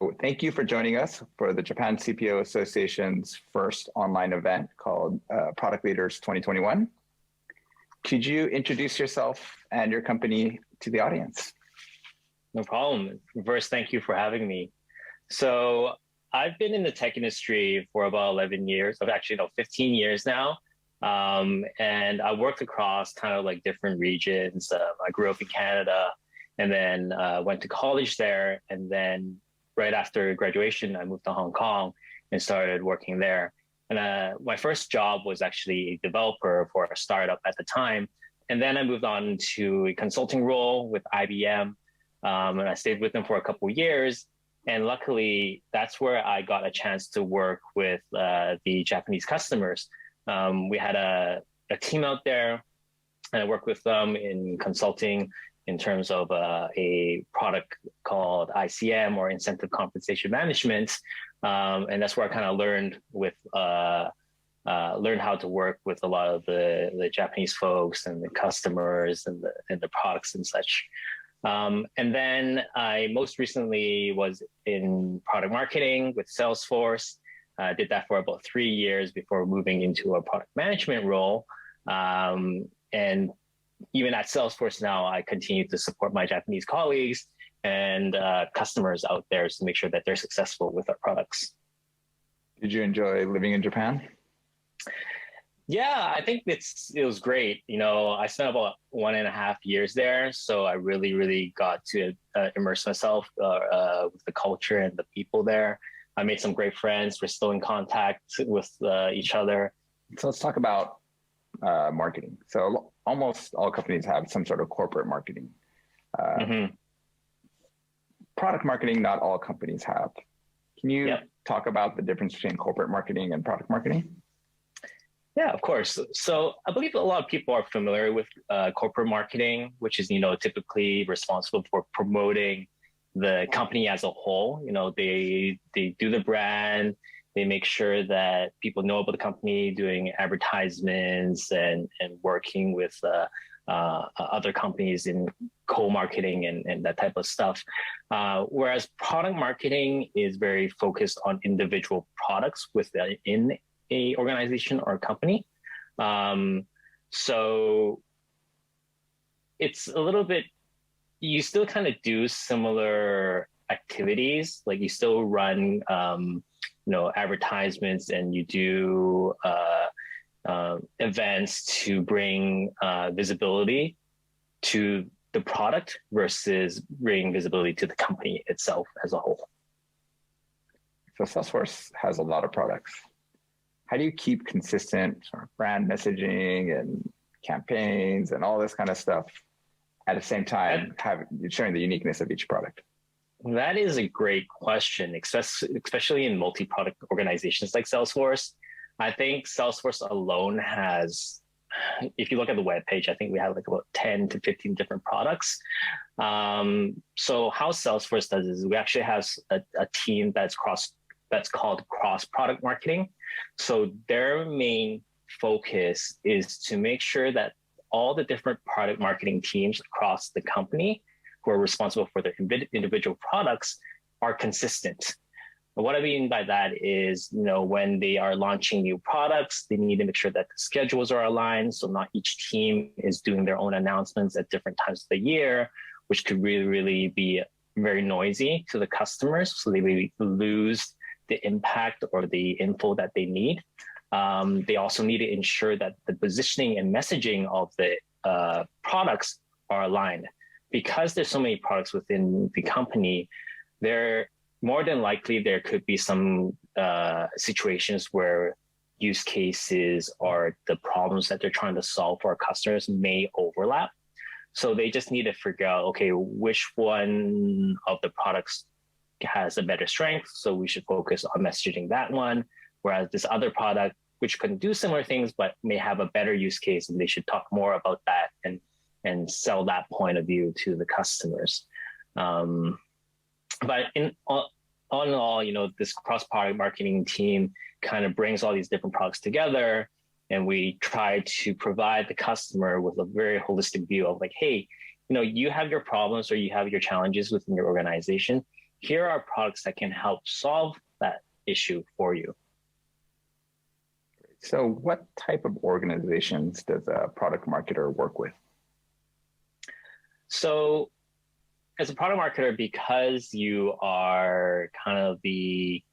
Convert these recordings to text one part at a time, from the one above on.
So thank you for joining us for the Japan CPO Association's first online event called Product Leaders 2021. Could you introduce yourself and your company to the audience? No problem. First, thank you for having me. So I've been in the tech industry for about 11 years, actually 15 years now. And I worked across kind of like different regions. I grew up in Canada and then went to college there. And then right after graduation, I moved to Hong Kong and started working there. And my first job was actually a developer for a startup at the time. And then I moved on to a consulting role with IBM. And I stayed with them for a couple of years. And luckily, that's where I got a chance to work with the Japanese customers. We had a team out there, and I worked with them in consulting in terms of a product called ICM, or Incentive Compensation Management. And that's where I kind of learned how to work with a lot of the Japanese folks and the customers and the products and such. And then I most recently was in product marketing with Salesforce. I did that for about 3 years before moving into a product management role. And even at Salesforce now, I continue to support my Japanese colleagues and customers out there to make sure that they're successful with our products. Did you enjoy living in Japan? Yeah, I think it was great. You know, I spent about 1.5 years there. So I really got to immerse myself with the culture and the people there. I made some great friends. We're still in contact with each other. So let's talk about marketing. So almost all companies have some sort of corporate marketing. Product marketing, not all companies have. Can you talk about the difference between corporate marketing and product marketing? Yeah, of course. So I believe a lot of people are familiar with corporate marketing, which is, typically responsible for promoting the company as a whole. They do the brand, they make sure that people know about the company, doing advertisements and working with other companies in co-marketing and that type of stuff. Whereas product marketing is very focused on individual products within a organization or a company. So it's a little bit, you still kind of do similar activities, like you still run, advertisements, and you do events to bring visibility to the product versus bring visibility to the company itself as a whole. So Salesforce has a lot of products. How do you keep consistent sort of brand messaging and campaigns and all this kind of stuff at the same time, showing the uniqueness of each product? That is a great question, especially in multi-product organizations like Salesforce. I think Salesforce alone has, if you look at the webpage, I think we have like about 10 to 15 different products. So how Salesforce does is we actually have a team that's called cross-product marketing. So their main focus is to make sure that all the different product marketing teams across the company who are responsible for their individual products are consistent. And what I mean by that is, when they are launching new products, they need to make sure that the schedules are aligned. So not each team is doing their own announcements at different times of the year, which could really be very noisy to the customers. So they really lose the impact or the info that they need. They also need to ensure that the positioning and messaging of the products are aligned. Because there's so many products within the company, more than likely there could be some situations where use cases or the problems that they're trying to solve for our customers may overlap. So they just need to figure out, okay, which one of the products has a better strength, so we should focus on messaging that one, whereas this other product, which can do similar things but may have a better use case, and they should talk more about that and sell that point of view to the customers. But all in all, this cross-product marketing team kind of brings all these different products together, and we try to provide the customer with a very holistic view of like, hey, you have your problems or you have your challenges within your organization. here are products that can help solve that issue for you. So what type of organizations does a product marketer work with? So as a product marketer, because you are kind of the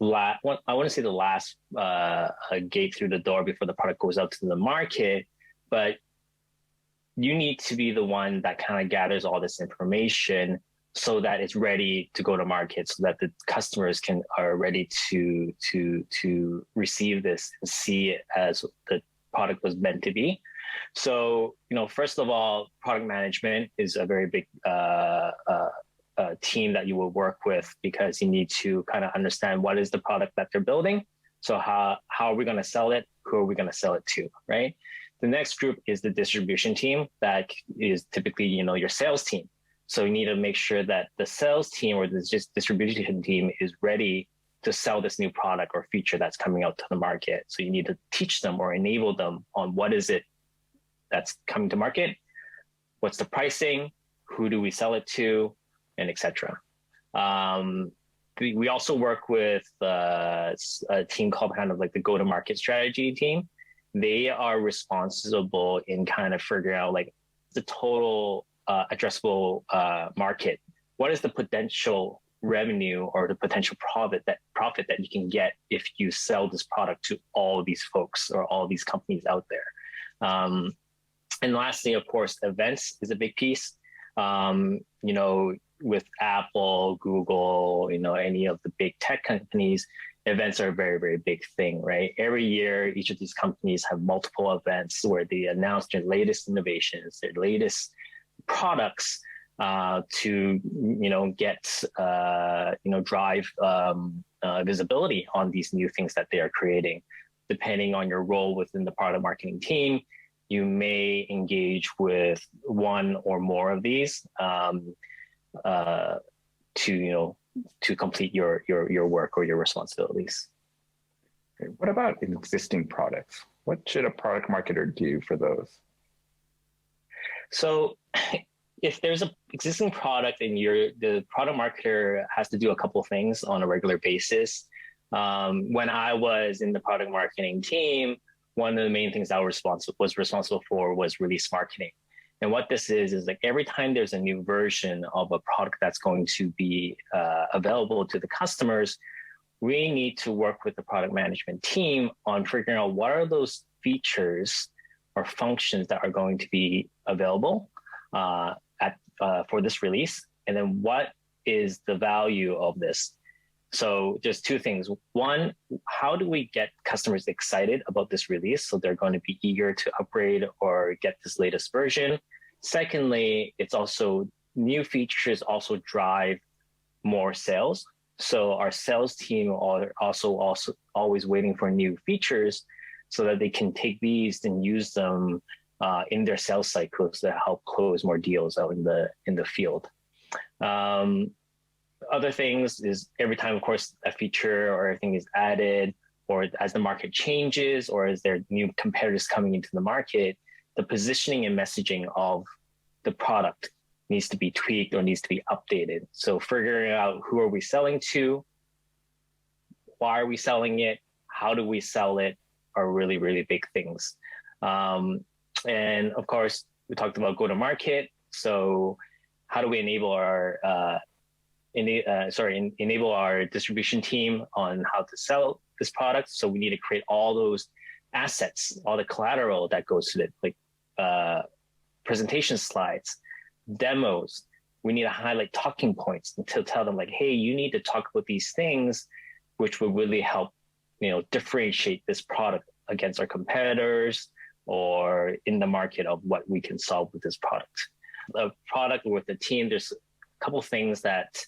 I want to say the last gate through the door before the product goes out to the market, but you need to be the one that kind of gathers all this information so that it's ready to go to market, so that the customers are ready to receive this and see it as the product was meant to be. So, first of all, product management is a very big team that you will work with, because you need to kind of understand what is the product that they're building. So how are we going to sell it? Who are we going to sell it to, right? The next group is the distribution team. That is typically, your sales team. So you need to make sure that the sales team or the distribution team is ready to sell this new product or feature that's coming out to the market. So you need to teach them or enable them on what is it that's coming to market, what's the pricing, who do we sell it to, and etc. We also work with a team called kind of like the go-to-market strategy team. They are responsible in kind of figuring out like the total addressable market. What is the potential revenue or the potential profit that you can get if you sell this product to all of these folks or all of these companies out there? And lastly, of course, events is a big piece. With Apple, Google, any of the big tech companies, events are a very, very big thing, right? Every year, each of these companies have multiple events where they announce their latest innovations, their latest products to, get, drive visibility on these new things that they are creating. Depending on your role within the product marketing team, you may engage with one or more of these to complete your work or your responsibilities. What about existing products? What should a product marketer do for those? So if there's an existing product and the product marketer has to do a couple of things on a regular basis. When I was in the product marketing team, one of the main things I was responsible for was release marketing. And what this is like every time there's a new version of a product that's going to be available to the customers, we need to work with the product management team on figuring out what are those features or functions that are going to be available for this release, and then what is the value of this. So just two things. One, how do we get customers excited about this release so they're going to be eager to upgrade or get this latest version? Secondly, it's also new features also drive more sales. So our sales team are also always waiting for new features so that they can take these and use them in their sales cycles to help close more deals out in the field. Other things is every time, of course, a feature or everything is added, or as the market changes, or as there are new competitors coming into the market, the positioning and messaging of the product needs to be tweaked or needs to be updated. So figuring out who are we selling to, why are we selling it, how do we sell it are really, really big things. And of course, we talked about go-to-market. So how do we enable enable our distribution team on how to sell this product? So we need to create all those assets, all the collateral that goes to it, like presentation slides, demos. We need to highlight talking points to tell them like, hey, you need to talk about these things, which will really help, differentiate this product against our competitors or in the market of what we can solve with this product. The product with the team, there's a couple of things that,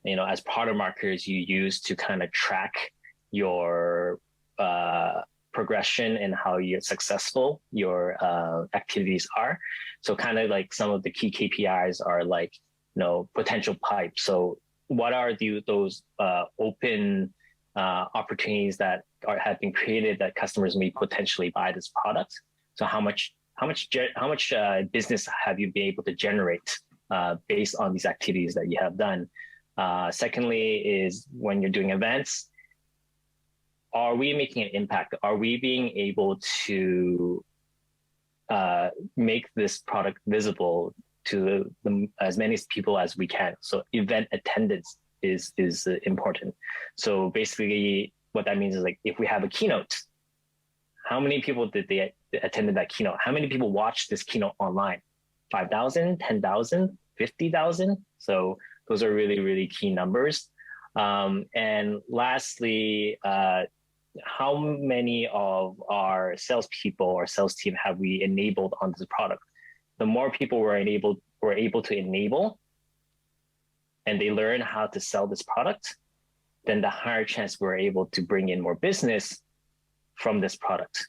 as product marketers, you use to kind of track your progression and how successful your activities are. So kind of like some of the key KPIs are like, potential pipes. So what are those open opportunities that have been created that customers may potentially buy this product? So how much business have you been able to generate based on these activities that you have done? Secondly is when you're doing events, are we making an impact? Are we being able to make this product visible to as many people as we can? So event attendance is important. So basically what that means is like, if we have a keynote, how many people did they attended that keynote? How many people watched this keynote online? 5,000, 10,000, 50,000? So those are really, really key numbers. And lastly, how many of our salespeople or sales team have we enabled on this product? The more people we're able to enable and they learn how to sell this product, then the higher chance we're able to bring in more business from this product.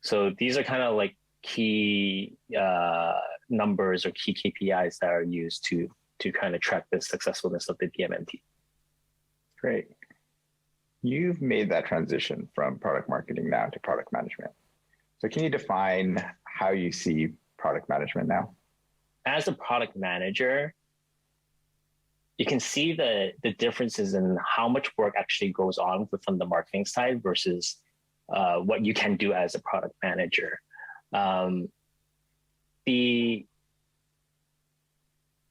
So these are kind of like key numbers or key KPIs that are used to kind of track the successfulness of the PMM team. Great. You've made that transition from product marketing now to product management. So can you define how you see product management now? As a product manager, you can see the differences in how much work actually goes on within the marketing side versus what you can do as a product manager.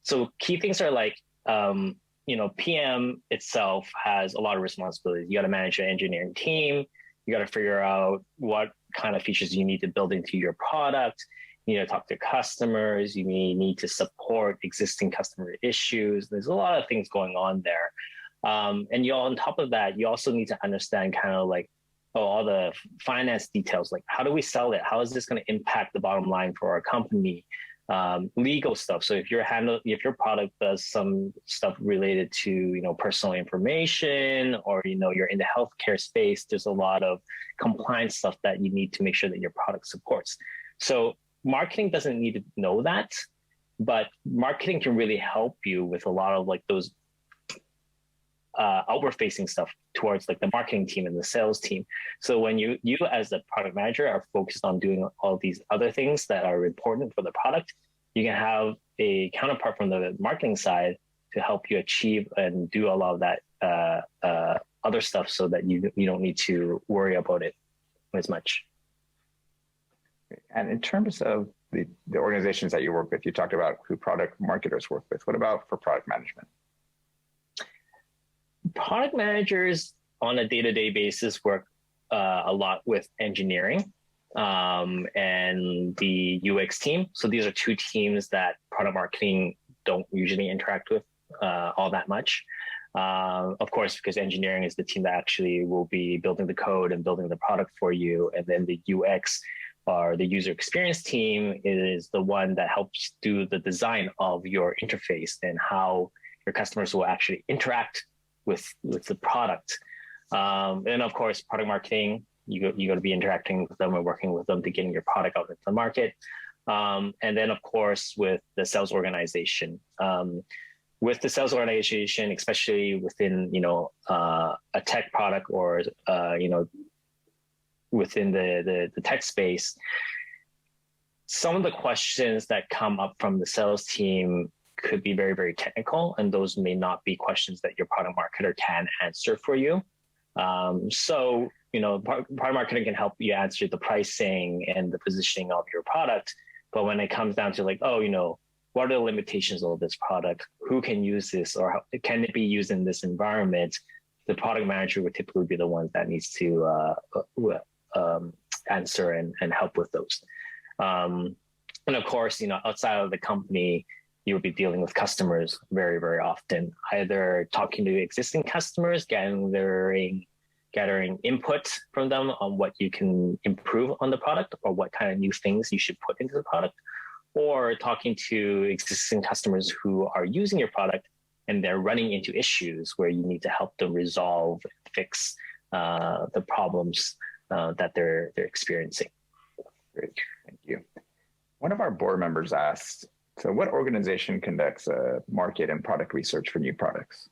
So key things are like, PM itself has a lot of responsibilities. You got to manage your engineering team. You got to figure out what kind of features you need to build into your product. You need to talk to customers. You may need to support existing customer issues. There's a lot of things going on there. And on top of that, you also need to understand kind of like, all the finance details, like how do we sell it? How is this going to impact the bottom line for our company? Legal stuff. So if your product does some stuff related to, personal information, or, you're in the healthcare space, there's a lot of compliance stuff that you need to make sure that your product supports. So marketing doesn't need to know that, but marketing can really help you with a lot of like those outward facing stuff towards like the marketing team and the sales team. So when you as the product manager are focused on doing all these other things that are important for the product, you can have a counterpart from the marketing side to help you achieve and do a lot of that other stuff, so that you don't need to worry about it as much. And in terms of the organizations that you work with, you talked about who product marketers work with. What about for product management? Product managers on a day-to-day basis work a lot with engineering and the UX team. So these are two teams that product marketing don't usually interact with all that much. Of course, because engineering is the team that actually will be building the code and building the product for you. And then the UX, or the user experience team, is the one that helps do the design of your interface and how your customers will actually interact with the product. And of course, product marketing, you got to be interacting with them and working with them to getting your product out into the market. And then of course, with the sales organization, especially within, a tech product, or, within the tech space, some of the questions that come up from the sales team could be very, very technical, and those may not be questions that your product marketer can answer for you. So, product marketing can help you answer the pricing and the positioning of your product. But when it comes down to like, what are the limitations of this product? Who can use this, or can it be used in this environment? The product manager would typically be the one that needs to answer and help with those. And of course, outside of the company, you'll be dealing with customers very, very often, either talking to existing customers, gathering input from them on what you can improve on the product, or what kind of new things you should put into the product, or talking to existing customers who are using your product and they're running into issues where you need to help them resolve, fix the problems that they're experiencing. Great, thank you. One of our board members asked, so what organization conducts market and product research for new products?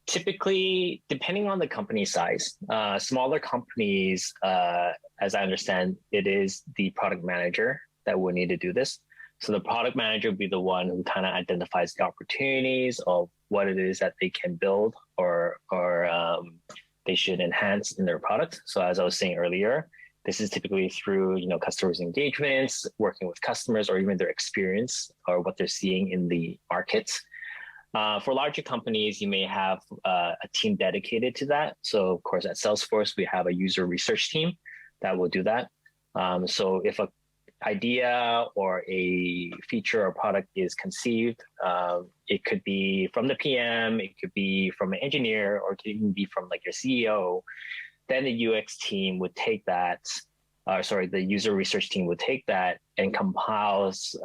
Typically, depending on the company size, smaller companies, as I understand, it is the product manager that will need to do this. So the product manager will be the one who kind of identifies the opportunities of what it is that they can build or they should enhance in their product. So as I was saying earlier, this is typically through, customers' engagements, working with customers, or even their experience or what they're seeing in the market. For larger companies, you may have a team dedicated to that. So of course, at Salesforce, we have a user research team that will do that. So if a idea or a feature or product is conceived, it could be from the PM, it could be from an engineer, or it could even be from like your CEO. Then the UX team would take that, the user research team would take that and compiles,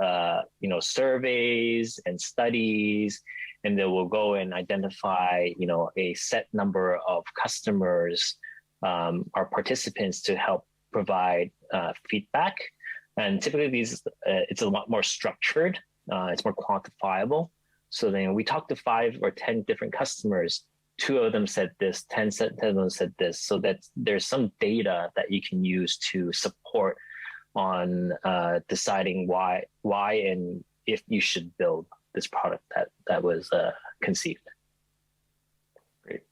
surveys and studies, and they will go and identify, a set number of customers or participants to help provide feedback. And typically it's a lot more structured, it's more quantifiable. So then we talked to 5 or 10 different customers, 2 of them said this, 10 of them said this, so that there's some data that you can use to support on deciding why and if you should build this product that was conceived. Great.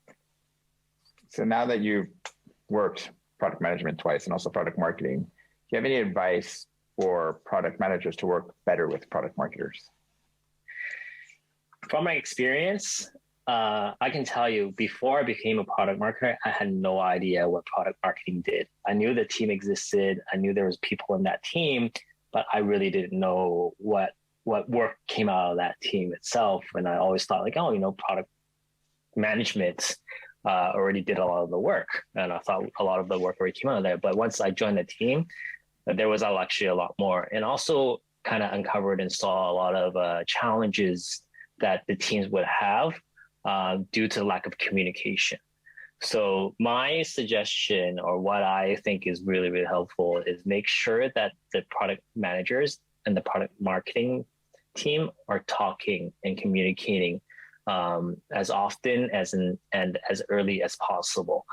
So now that you've worked product management twice and also product marketing, do you have any advice for product managers to work better with product marketers? From my experience, I can tell you, before I became a product marketer, I had no idea what product marketing did. I knew the team existed. I knew there was people in that team, but I really didn't know what work came out of that team itself. And I always thought like, product management already did a lot of the work. And I thought a lot of the work already came out of there. But once I joined the team, there was actually a lot more, and also kind of uncovered and saw a lot of challenges that the teams would have due to lack of communication. So my suggestion, or what I think is really, really helpful, is make sure that the product managers and the product marketing team are talking and communicating as often and as early as possible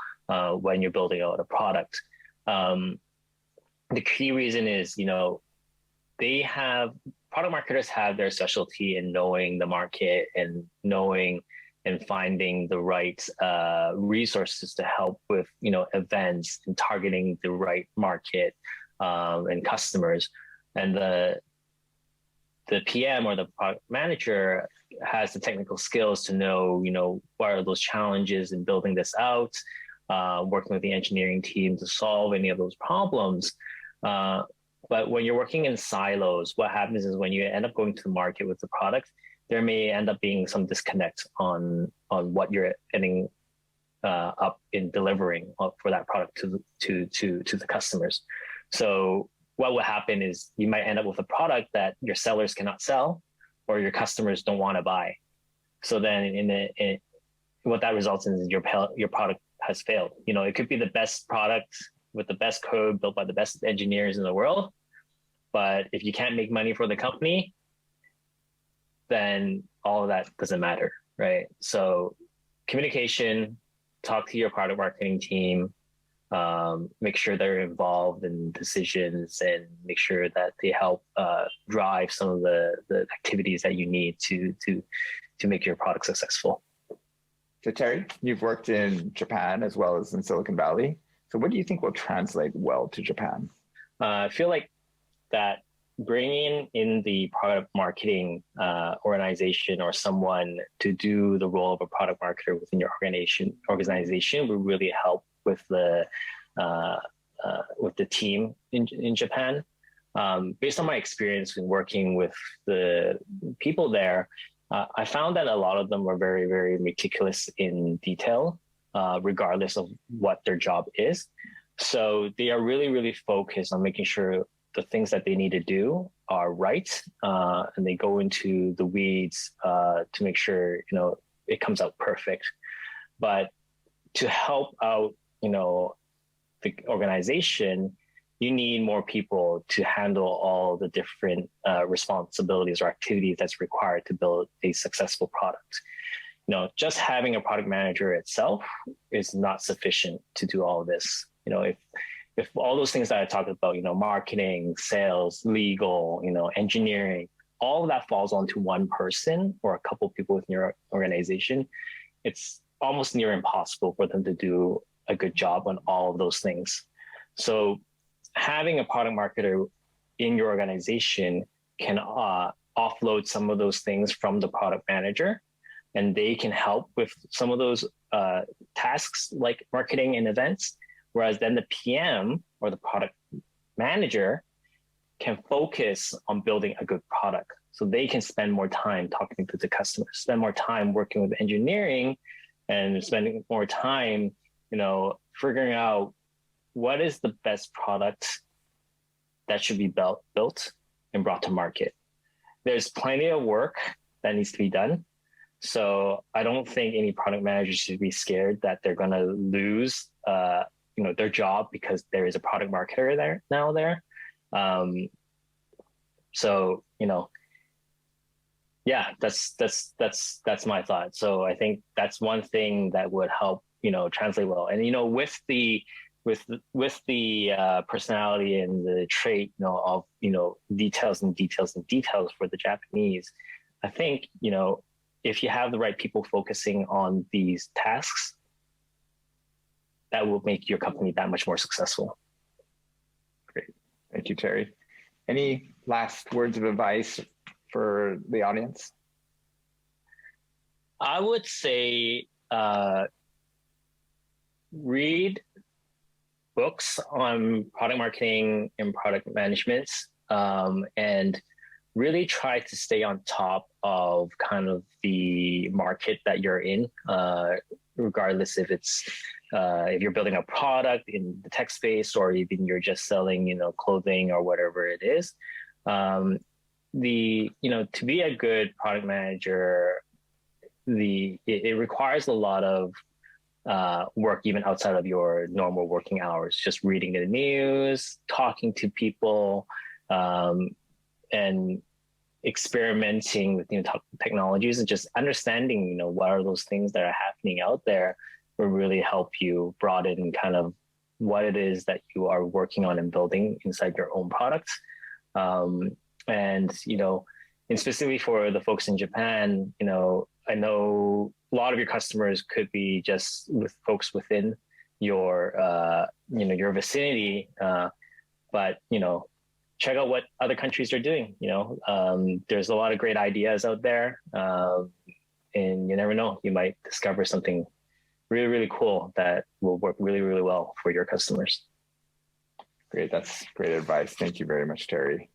when you're building out a product. The key reason is, product marketers have their specialty in knowing the market and knowing and finding the right resources to help with, events and targeting the right market and customers. And the PM or the product manager has the technical skills to know, what are those challenges in building this out, working with the engineering team to solve any of those problems. But when you're working in silos, what happens is when you end up going to the market with the product, there may end up being some disconnect on what you're ending up in delivering for that product to the customers. So what will happen is you might end up with a product that your sellers cannot sell or your customers don't want to buy. So then what that results in is your product has failed. It could be the best product with the best code built by the best engineers in the world, but if you can't make money for the company, then all of that doesn't matter, right? So communication, talk to your product marketing team, make sure they're involved in decisions, and make sure that they help drive some of the activities that you need to make your product successful. So Terry, you've worked in Japan as well as in Silicon Valley. So what do you think will translate well to Japan? I feel like that bringing in the product marketing organization or someone to do the role of a product marketer within your organization will really help with the team in Japan. Based on my experience in working with the people there, I found that a lot of them were very, very meticulous in detail, regardless of what their job is. So they are really, really focused on making sure the things that they need to do are right, and they go into the weeds to make sure it comes out perfect. But to help out the organization, you need more people to handle all the different responsibilities or activities that's required to build a successful product. Just having a product manager itself is not sufficient to do all of this. if all those things that I talked about, marketing, sales, legal, engineering, all of that falls onto one person or a couple of people within your organization, it's almost near impossible for them to do a good job on all of those things. So having a product marketer in your organization can offload some of those things from the product manager, and they can help with some of those tasks like marketing and events. Whereas then the PM or the product manager can focus on building a good product. So they can spend more time talking to the customers, spend more time working with engineering, and spending more time, figuring out what is the best product that should be built and brought to market. There's plenty of work that needs to be done. So I don't think any product manager should be scared that they're going to lose, their job because there is a product marketer there. Yeah, that's my thought. So I think that's one thing that would help, translate well. And, with the personality and the trait, of, details for the Japanese, I think, if you have the right people focusing on these tasks, that will make your company that much more successful. Great. Thank you, Terry. Any last words of advice for the audience? I would say read books on product marketing and product management, and really try to stay on top of kind of the market that you're in, regardless if it's if you're building a product in the tech space or even you're just selling, clothing or whatever it is. To be a good product manager, it requires a lot of work even outside of your normal working hours, just reading the news, talking to people, and experimenting with new technologies, and just understanding, what are those things that are happening out there will really help you broaden kind of what it is that you are working on and building inside your own products. And specifically for the folks in Japan, I know a lot of your customers could be just with folks within your, your vicinity, but, check out what other countries are doing. There's a lot of great ideas out there, and you never know, you might discover something really, really cool that will work really, really well for your customers. Great. That's great advice. Thank you very much, Terry.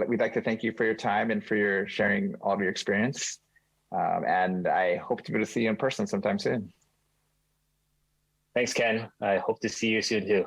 We'd like to thank you for your time and for your sharing all of your experience. And I hope to be able to see you in person sometime soon. Thanks, Ken. I hope to see you soon too.